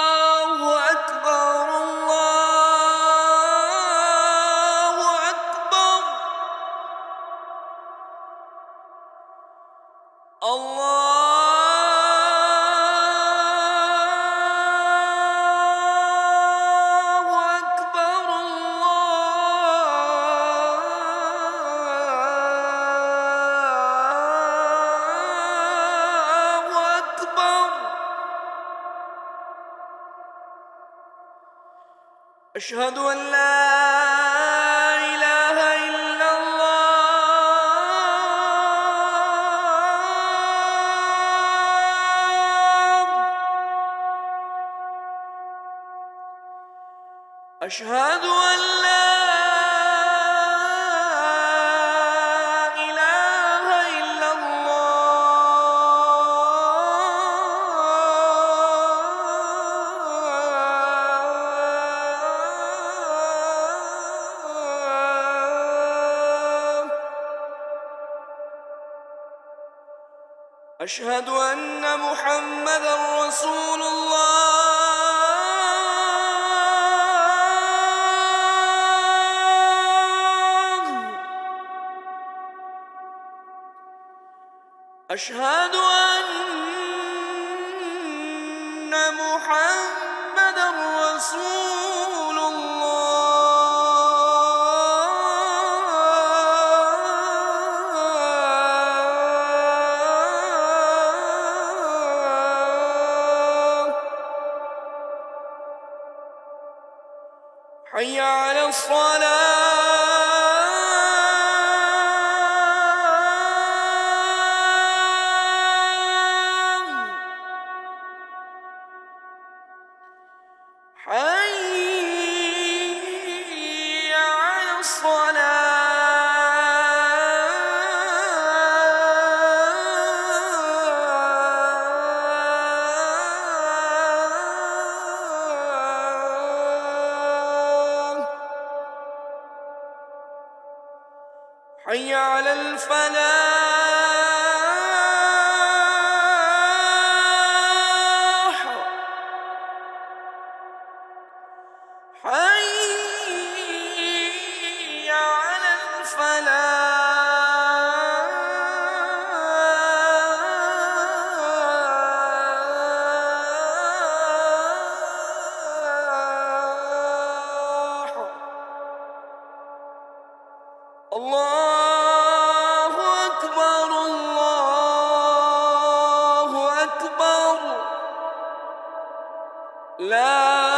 الله أكبر الله أكبر أشهد أن لا إله إلا الله أشهد أن لا إله إلا الله أشهد أن محمدًا رسول الله أشهد أن محمدًا رسول الله حي على الصلاة حي على الصلاة حي على الفلاح حي على الفلاح الله أكبر الله أكبر لا